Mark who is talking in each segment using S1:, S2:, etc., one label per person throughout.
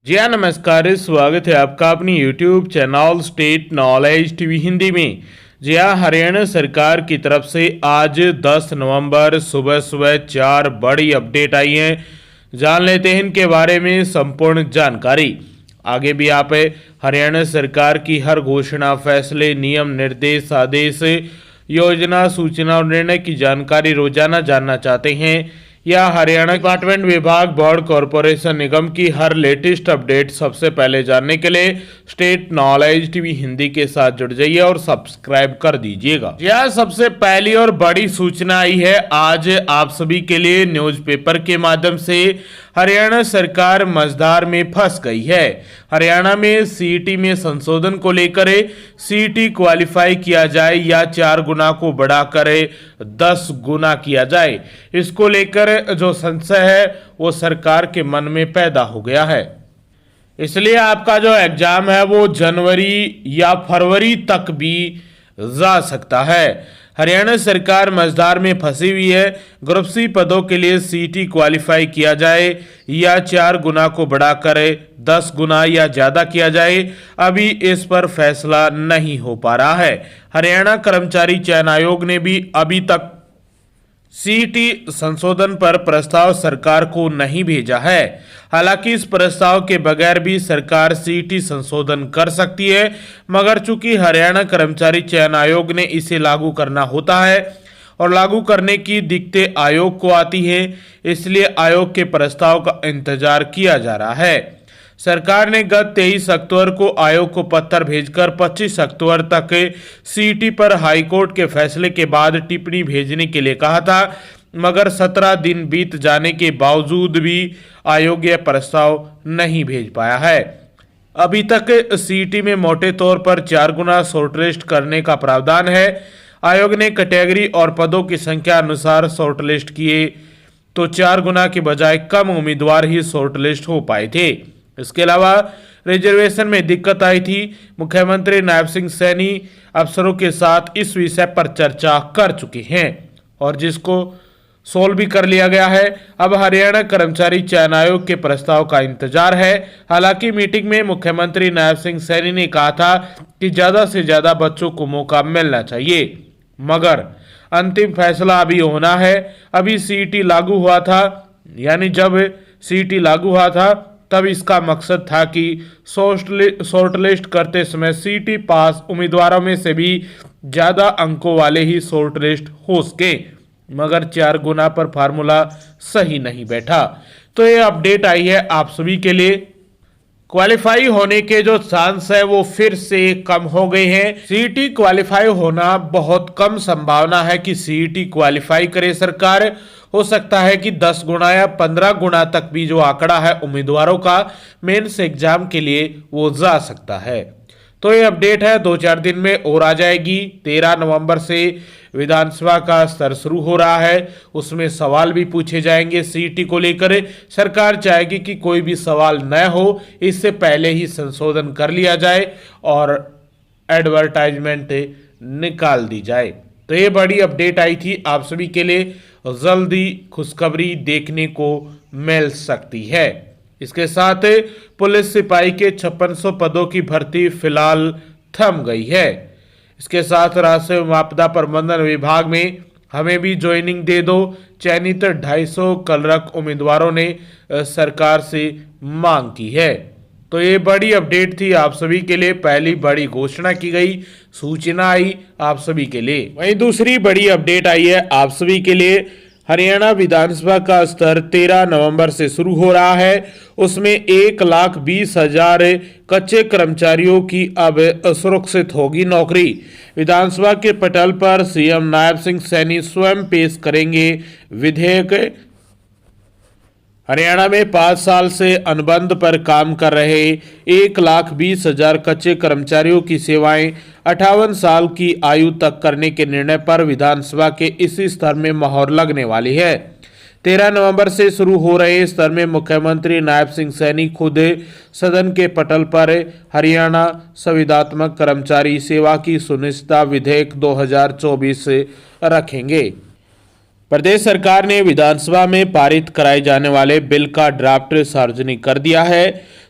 S1: जी हाँ, नमस्कार। स्वागत है आपका अपनी YouTube channel state knowledge TV Hindi में। जी हाँ, हरियाणा सरकार की तरफ से आज 10 नवंबर सुबह सुबह 4 बड़ी अपडेट आई हैं। जान लेते हैं इनके बारे में संपूर्ण जानकारी। आगे भी आप हरियाणा सरकार की हर घोषणा, फैसले, नियम, निर्देश, आदेश, योजना, सूचना और निर्णय की जानकारी रोजाना जानना चाहते हैं या हरियाणा डिपार्टमेंट, विभाग, बोर्ड, कॉरपोरेशन, निगम की हर लेटेस्ट अपडेट सबसे पहले जानने के लिए स्टेट नॉलेज टीवी हिंदी के साथ जुड़ जाइए और सब्सक्राइब कर दीजिएगा। यह सबसे पहली और बड़ी सूचना आई है आज आप सभी के लिए न्यूज़पेपर के माध्यम से। हरियाणा सरकार मझधार में फंस गई है। हरियाणा में सीईटी में संशोधन को लेकर सीईटी क्वालिफाई किया जाए या 4 गुना को बढ़ाकर 10 गुना किया जाए, इसको लेकर जो संशय है वो सरकार के मन में पैदा हो गया है। इसलिए आपका जो एग्जाम है वो जनवरी या फरवरी तक भी जा सकता है। हरियाणा सरकार मझधार में फंसी हुई है। ग्रुप सी पदों के लिए सीईटी क्वालिफाई किया जाए या 4 गुना को बढ़ाकर 10 गुना या ज़्यादा किया जाए, अभी इस पर फैसला नहीं हो पा रहा है। हरियाणा कर्मचारी चयन आयोग ने भी अभी तक सीईटी संशोधन पर प्रस्ताव सरकार को नहीं भेजा है। हालांकि इस प्रस्ताव के बगैर भी सरकार सीईटी संशोधन कर सकती है, मगर चूंकि हरियाणा कर्मचारी चयन आयोग ने इसे लागू करना होता है और लागू करने की दिक्कतें आयोग को आती है, इसलिए आयोग के प्रस्ताव का इंतजार किया जा रहा है। सरकार ने गत 23 अक्टूबर को आयोग को पत्र भेजकर 25 अक्टूबर तक सीईटी पर हाईकोर्ट के फैसले के बाद टिप्पणी भेजने के लिए कहा था, मगर 17 दिन बीत जाने के बावजूद भी आयोग यह प्रस्ताव नहीं भेज पाया है। अभी तक सीईटी में मोटे तौर पर 4 गुना शॉर्टलिस्ट करने का प्रावधान है। आयोग ने कैटेगरी और पदों की संख्या अनुसार शॉर्टलिस्ट किए तो 4 गुना के बजाय कम उम्मीदवार ही शॉर्टलिस्ट हो पाए थे। इसके अलावा रिजर्वेशन में दिक्कत आई थी। मुख्यमंत्री नायब सिंह सैनी अफसरों के साथ इस विषय पर चर्चा कर चुके हैं और जिसको सोल्व भी कर लिया गया है। अब हरियाणा कर्मचारी चयन आयोग के प्रस्ताव का इंतजार है। हालांकि मीटिंग में मुख्यमंत्री नायब सिंह सैनी ने कहा था कि ज्यादा से ज्यादा बच्चों को मौका मिलना चाहिए, मगर अंतिम फैसला अभी होना है। अभी सीईटी लागू हुआ था, यानी जब सीईटी लागू हुआ था तब इसका मकसद था कि शॉर्टलिस्ट करते समय सीईटी पास उम्मीदवारों में से भी ज़्यादा अंकों वाले ही शॉर्टलिस्ट हो सके, मगर 4 गुना पर फार्मूला सही नहीं बैठा। तो ये अपडेट आई है आप सभी के लिए। क्वालिफाई होने के जो चांस है वो फिर से कम हो गए हैं। सीईटी क्वालिफाई होना बहुत कम संभावना है कि सीईटी क्वालिफाई करे सरकार। हो सकता है कि 10 गुना या 15 गुना तक भी जो आंकड़ा है उम्मीदवारों का मेंस एग्जाम के लिए वो जा सकता है। तो ये अपडेट है 2-4 दिन में और आ जाएगी। 13 नवंबर से विधानसभा का स्तर शुरू हो रहा है, उसमें सवाल भी पूछे जाएंगे सीईटी को लेकर। सरकार चाहेगी कि कोई भी सवाल न हो, इससे पहले ही संशोधन कर लिया जाए और एडवर्टाइजमेंट निकाल दी जाए। तो ये बड़ी अपडेट आई थी आप सभी के लिए। जल्दी खुशखबरी देखने को मिल सकती है। इसके साथ पुलिस सिपाही के 5600 पदों की भर्ती फिलहाल थम गई है। इसके साथ राजस्व आपदा प्रबंधन विभाग में हमें भी ज्वाइनिंग दे दो, चयनित 250 क्लर्क उम्मीदवारों ने सरकार से मांग की है। तो ये बड़ी अपडेट थी आप सभी के लिए। पहली बड़ी घोषणा की गई, सूचना आई आप सभी के लिए। वहीं दूसरी बड़ी अपडेट आई है आप सभी के लिए। हरियाणा विधानसभा का स्तर 13 नवंबर से शुरू हो रहा है। उसमें 1,20,000 कच्चे कर्मचारियों की अब सुरक्षित होगी नौकरी। विधानसभा के पटल पर सीएम नायब सिंह सैनी स्वयं पेश करेंगे विधेयक। हरियाणा में 5 साल से अनुबंध पर काम कर रहे 1,20,000 कच्चे कर्मचारियों की सेवाएं 58 साल की आयु तक करने के निर्णय पर विधानसभा के इसी स्तर में मोहर लगने वाली है। 13 नवंबर से शुरू हो रहे स्तर में मुख्यमंत्री नायब सिंह सैनी खुद सदन के पटल पर हरियाणा संविदात्मक कर्मचारी सेवा की सुनिश्चितता विधेयक 2024 रखेंगे। प्रदेश सरकार ने विधानसभा में पारित कराए जाने वाले बिल का ड्राफ्ट सार्वजनिक कर दिया है।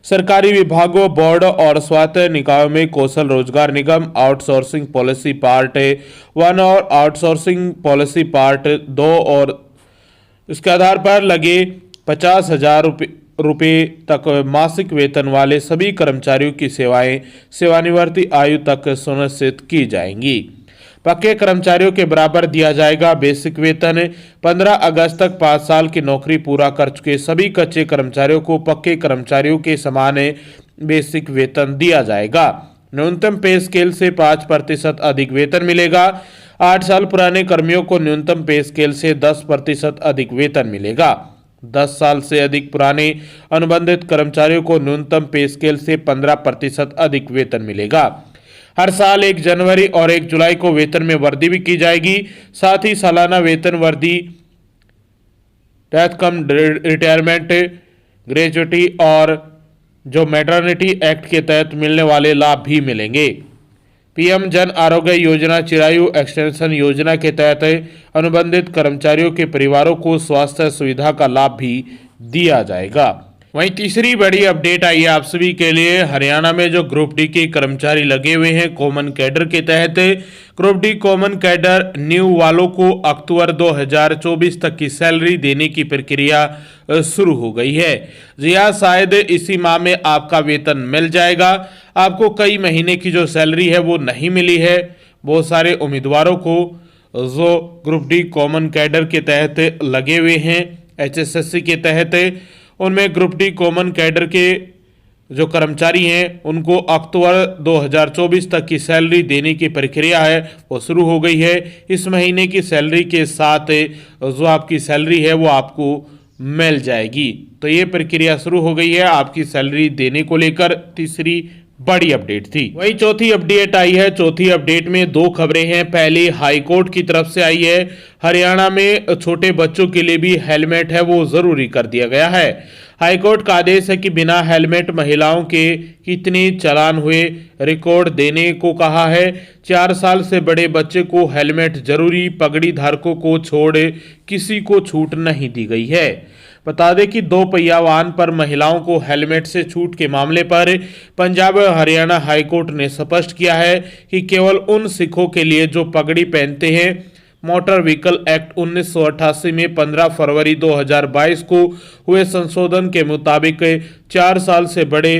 S1: सरकारी विभागों, बोर्ड और स्वायत्त निकायों में कौशल रोजगार निगम आउटसोर्सिंग पॉलिसी पार्ट 1 और आउटसोर्सिंग पॉलिसी पार्ट 2 और इसके आधार पर लगे 50,000 रुपये तक मासिक वेतन वाले सभी कर्मचारियों की सेवाएं सेवानिवृत्ति आयु तक सुनिश्चित की जाएंगी। पक्के कर्मचारियों के बराबर दिया जाएगा बेसिक वेतन। 15 अगस्त तक 5 साल की नौकरी पूरा कर चुके सभी कच्चे कर्मचारियों को पक्के कर्मचारियों के समान बेसिक वेतन दिया जाएगा। न्यूनतम पे स्केल से 5% अधिक वेतन मिलेगा। 8 साल पुराने कर्मियों को न्यूनतम पे स्केल से 10% अधिक वेतन मिलेगा। 10 साल से अधिक पुराने अनुबंधित कर्मचारियों को न्यूनतम पे स्केल से 15% अधिक वेतन मिलेगा। हर साल 1 जनवरी और 1 जुलाई को वेतन में वृद्धि भी की जाएगी। साथ ही सालाना वेतन वृद्धि, डेथ कम रिटायरमेंट, ग्रेजुएटी और जो मैटरनिटी एक्ट के तहत मिलने वाले लाभ भी मिलेंगे। पीएम जन आरोग्य योजना चिरायु एक्सटेंशन योजना के तहत अनुबंधित कर्मचारियों के परिवारों को स्वास्थ्य सुविधा का लाभ भी दिया जाएगा। वहीं तीसरी बड़ी अपडेट आई है आप सभी के लिए। हरियाणा में जो ग्रुप डी के कर्मचारी लगे हुए हैं कॉमन कैडर के तहत, group D common cadre new वालों को अक्टूबर 2024 तक की सैलरी देने की प्रक्रिया शुरू हो गई है। जी हाँ, शायद इसी माह में आपका वेतन मिल जाएगा। आपको कई महीने की जो सैलरी है वो नहीं मिली है। बहुत सारे उम्मीदवारों को जो ग्रुप डी कॉमन कैडर के तहत लगे हुए हैं HSSC के तहत, उनमें ग्रुप डी कॉमन कैडर के जो कर्मचारी हैं उनको अक्टूबर 2024 तक की सैलरी देने की प्रक्रिया है वो शुरू हो गई है। इस महीने की सैलरी के साथ जो आपकी सैलरी है वो आपको मिल जाएगी। तो ये प्रक्रिया शुरू हो गई है आपकी सैलरी देने को लेकर। तीसरी बड़ी अपडेट थी। वही चौथी अपडेट आई है। चौथी अपडेट में 2 खबरें हैं। पहली हाई कोर्ट की तरफ से आई है। हरियाणा में छोटे बच्चों के लिए भी हेलमेट है वो जरूरी कर दिया गया है। हाई कोर्ट का आदेश है कि बिना हेलमेट महिलाओं के कितने चालान हुए रिकॉर्ड देने को कहा है। 4 साल से बड़े बच्चे को हेलमेट जरूरी, पगड़ी धारकों को छोड़ किसी को छूट नहीं दी गई है। बता दें कि 2 पहिया वाहन पर महिलाओं को हेलमेट से छूट के मामले पर पंजाब और हरियाणा हाईकोर्ट ने स्पष्ट किया है कि केवल उन सिखों के लिए जो पगड़ी पहनते हैं। मोटर व्हीकल एक्ट 1988 में 15 फरवरी 2022 को हुए संशोधन के मुताबिक 4 साल से बड़े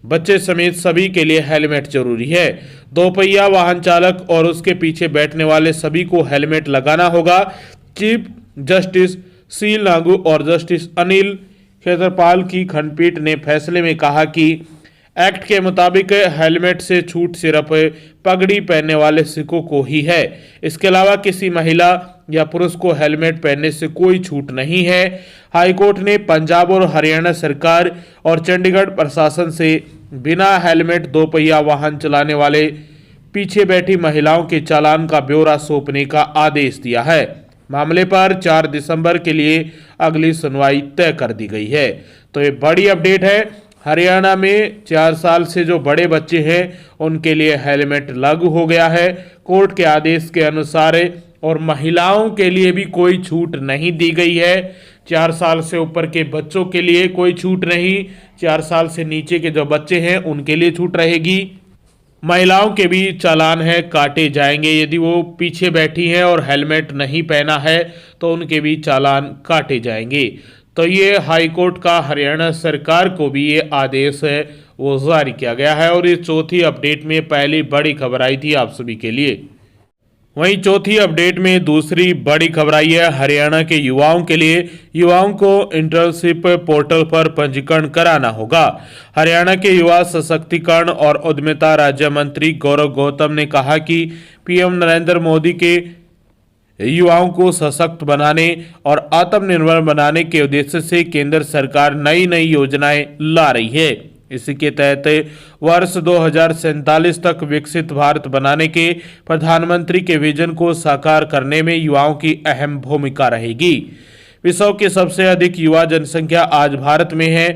S1: बच्चे समेत सभी के लिए हेलमेट जरूरी है। 2 पहिया वाहन चालक और उसके पीछे बैठने वाले सभी को हेलमेट लगाना होगा। चीफ जस्टिस सी लागू और जस्टिस अनिल खेत्रपाल की खंडपीठ ने फैसले में कहा कि एक्ट के मुताबिक हेलमेट से छूट सिर्फ पगड़ी पहनने वाले सिखों को ही है। इसके अलावा किसी महिला या पुरुष को हेलमेट पहनने से कोई छूट नहीं है। हाईकोर्ट ने पंजाब और हरियाणा सरकार और चंडीगढ़ प्रशासन से बिना हेलमेट 2 पहिया वाहन चलाने वाले पीछे बैठी महिलाओं के चालान का ब्यौरा सौंपने का आदेश दिया है। मामले पर 4 दिसंबर के लिए अगली सुनवाई तय कर दी गई है। तो ये बड़ी अपडेट है। हरियाणा में 4 साल से जो बड़े बच्चे हैं उनके लिए हेलमेट लागू हो गया है कोर्ट के आदेश के अनुसार, और महिलाओं के लिए भी कोई छूट नहीं दी गई है। 4 साल से ऊपर के बच्चों के लिए कोई छूट नहीं, 4 साल से नीचे के जो बच्चे हैं उनके लिए छूट रहेगी। महिलाओं के भी चालान है काटे जाएंगे। यदि वो पीछे बैठी हैं और हेलमेट नहीं पहना है तो उनके भी चालान काटे जाएंगे। तो ये हाई कोर्ट का हरियाणा सरकार को भी ये आदेश है वो जारी किया गया है। और ये चौथी अपडेट में पहली बड़ी खबर आई थी आप सभी के लिए। वहीं चौथी अपडेट में दूसरी बड़ी खबर आई है हरियाणा के युवाओं के लिए। युवाओं को इंटर्नशिप पोर्टल पर पंजीकरण कराना होगा। हरियाणा के युवा सशक्तिकरण और उद्यमिता राज्य मंत्री गौरव गौतम ने कहा कि पीएम नरेंद्र मोदी के युवाओं को सशक्त बनाने और आत्मनिर्भर बनाने के उद्देश्य से केंद्र सरकार नई नई योजनाएं ला रही है। इसी के तहत वर्ष 2047 तक विकसित भारत बनाने के प्रधानमंत्री के विजन को साकार करने में युवाओं की अहम भूमिका रहेगी। विश्व की सबसे अधिक युवा जनसंख्या आज भारत में है।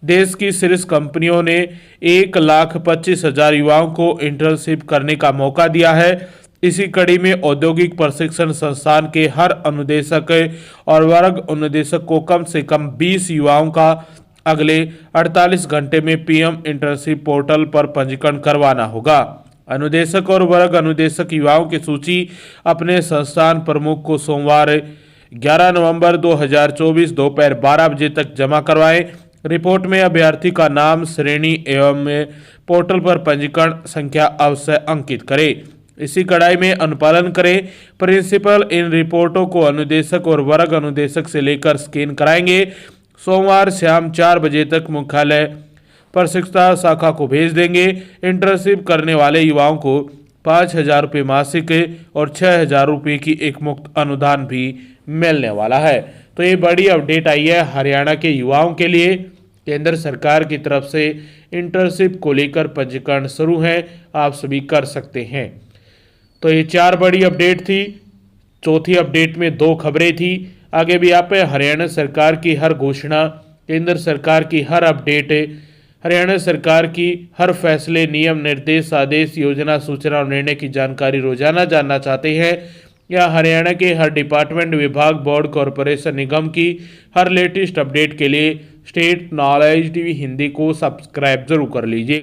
S1: देश की शीर्ष कंपनियों ने 1,25,000 युवाओं को इंटर्नशिप करने का मौका दिया है। इसी कड़ी में औद्योगिक प्रशिक्षण संस्थान के हर अनुदेशक और वर्ग अनुदेशक को कम से कम 20 युवाओं का अगले 48 घंटे में पीएम इंटर्नशिप पोर्टल पर पंजीकरण करवाना होगा। अनुदेशक और वर्ग अनुदेशक युवाओं की सूची अपने संस्थान प्रमुख को सोमवार 11 नवंबर 2024 दोपहर 12 बजे तक जमा करवाएं। रिपोर्ट में अभ्यर्थी का नाम, श्रेणी एवं पोर्टल पर पंजीकरण संख्या अवश्य अंकित करें। इसी कड़ाई में अनुपालन करें। प्रिंसिपल इन रिपोर्टों को अनुदेशक और वर्ग अनुदेशक से लेकर स्कैन कराएंगे। सोमवार शाम 4 बजे तक मुख्यालय पर शिक्षा शाखा को भेज देंगे। इंटर्नशिप करने वाले युवाओं को 5,000 रुपये मासिक और 6,000 रुपये की एक मुफ्त अनुदान भी मिलने वाला है। तो ये बड़ी अपडेट आई है हरियाणा के युवाओं के लिए। केंद्र सरकार की तरफ से इंटर्नशिप को लेकर पंजीकरण शुरू है, आप सभी कर सकते हैं। तो ये 4 बड़ी अपडेट थी। चौथी अपडेट में 2 खबरें थी। आगे भी आप हरियाणा सरकार की हर घोषणा, केंद्र सरकार की हर अपडेट, हरियाणा सरकार की हर फैसले, नियम, निर्देश, आदेश, योजना, सूचना और निर्णय की जानकारी रोजाना जानना चाहते हैं या हरियाणा के हर डिपार्टमेंट, विभाग, बोर्ड, कॉरपोरेशन, निगम की हर लेटेस्ट अपडेट के लिए स्टेट नॉलेज टीवी हिंदी को सब्सक्राइब जरूर कर लीजिए।